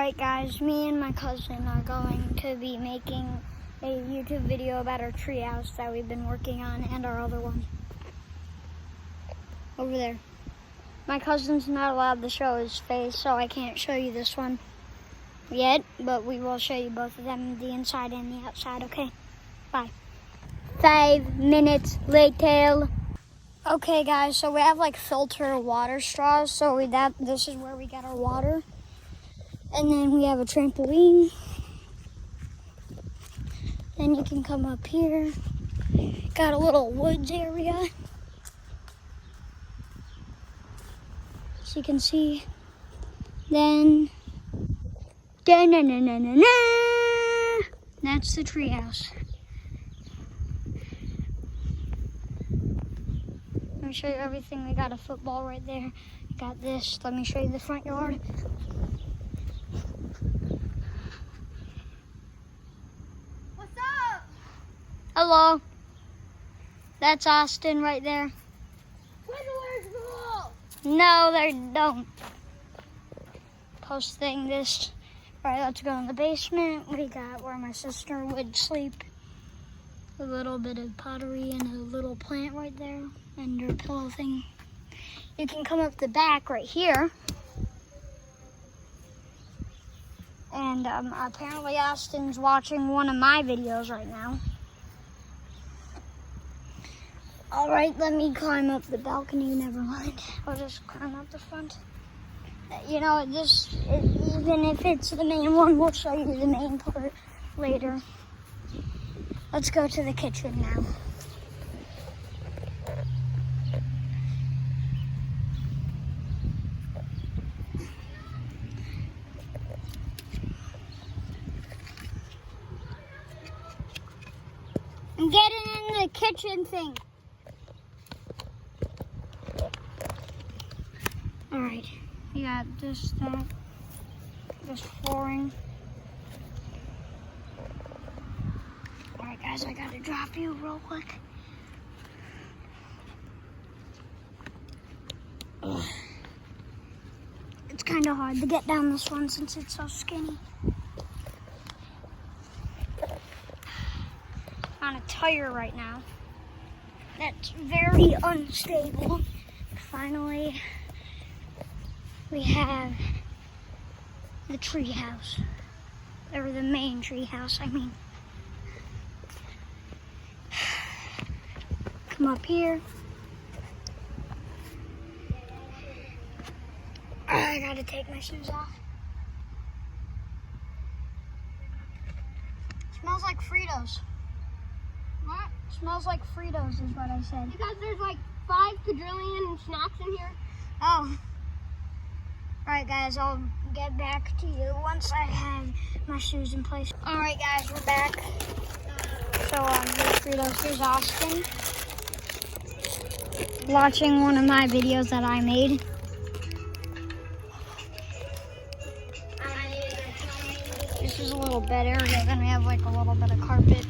Alright guys, me and my cousin are going to be making a YouTube video about our treehouse that we've been working on and our other one. Over there. My cousin's not allowed to show his face, so I can't show you this one yet, but we will show you both of them, the inside and the outside, okay? Bye. 5 minutes later. Okay guys, so we have like filter water straws, so this is where we get our water. And then we have a trampoline. Then you can come up here. Got a little woods area. So you can see. Then, that's the treehouse. Let me show you everything. We got a football right there. Got this. Let me show you the front yard. Hello. That's Austin right there. No, they don't. Posting this. All right, let's go in the basement. We got where my sister would sleep. A little bit of pottery and a little plant right there. And her pillow thing. You can come up the back right here. And apparently Austin's watching one of my videos right now. All right, let me climb up the balcony. Never mind. I'll just climb up the front. You know, even if it's the main one, we'll show you the main part later. Let's go to the kitchen now. I'm getting in the kitchen thing. All right, we got this flooring. All right, guys, I gotta drop you real quick. Ugh. It's kind of hard to get down this one since it's so skinny. On a tire right now. That's very unstable. Finally, we have the tree house, or the main tree house, I mean. Come up here. I gotta take my shoes off. Smells like Fritos. What? Smells like Fritos is what I said. Because there's like 5 quadrillion snacks in here. Oh. Alright guys, I'll get back to you once I have my shoes in place. Alright guys, we're back. So here's Fritos, here's Austin. Watching one of my videos that I made. This is a little bed area, then we have like a little bit of carpet.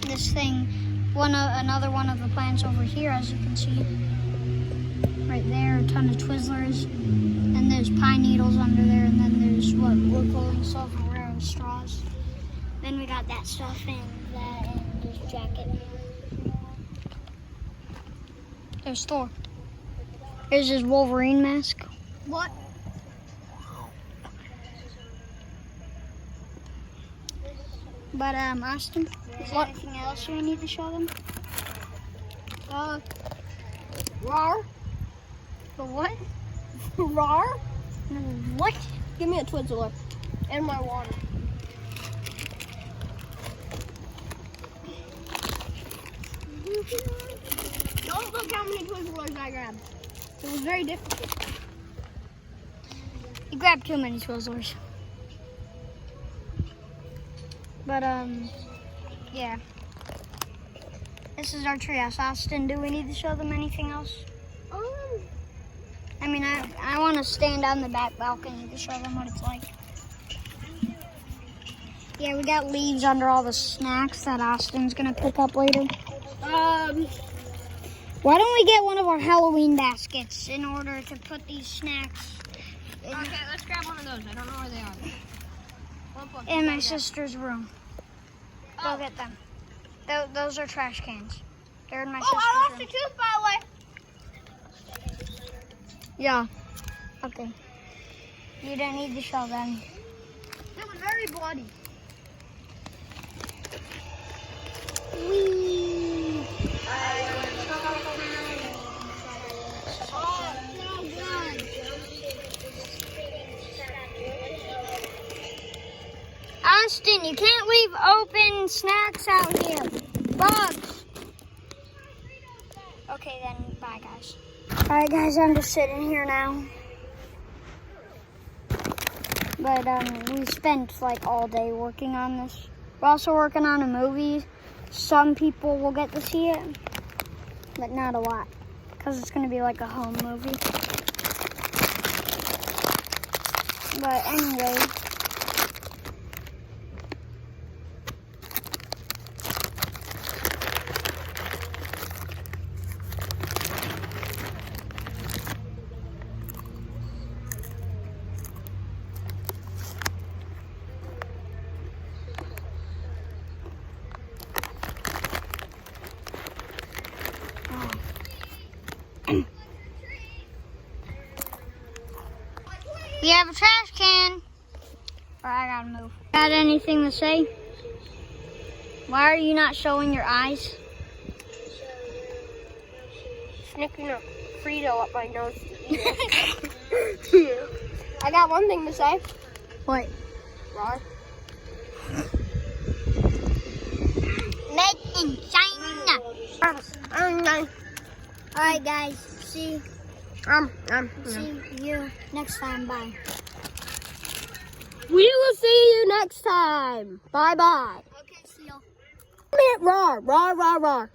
This thing, another one of the plants over here, as you can see. Right there, a ton of Twizzlers. And there's pine needles under there, and then there's what we're calling silverware and straws. Then we got that stuff and that and this jacket. There's Thor. Here's his Wolverine mask. What? But Austin, is there anything else you need to show them? Rar? The what? Rar? What? Give me a Twizzler and my water. Don't look how many Twizzlers I grabbed. It was very difficult. You grabbed too many Twizzlers. But yeah. This is our treehouse. Austin, do we need to show them anything else? I mean, I want to stand on the back balcony to show them what it's like. Yeah, we got leaves under all the snacks that Austin's gonna pick up later. Why don't we get one of our Halloween baskets in order to put these snacks in? Okay, let's grab one of those. I don't know where they are. in my sister's room. Go get them. Those are trash cans. They're in my sister's room. Oh, I lost a tooth, by the way. Yeah. Okay. You don't need to show them. It was very bloody. Whee! Oh, so good. Austin, you can't leave open snacks out here. Bugs. Okay, then bye, guys. All right, guys, I'm just sitting here now. But we spent like all day working on this. We're also working on a movie. Some people will get to see it, but not a lot, because it's going to be like a home movie. But anyway. We have a trash can. Or I gotta move. Got anything to say? Why are you not showing your eyes? Snickering a Frito up my nose. I got one thing to say. What? Rar. Made in China. Alright guys, see you next time. Bye. We will see you next time. Bye bye. Okay, see you. Roar, roar, roar, roar.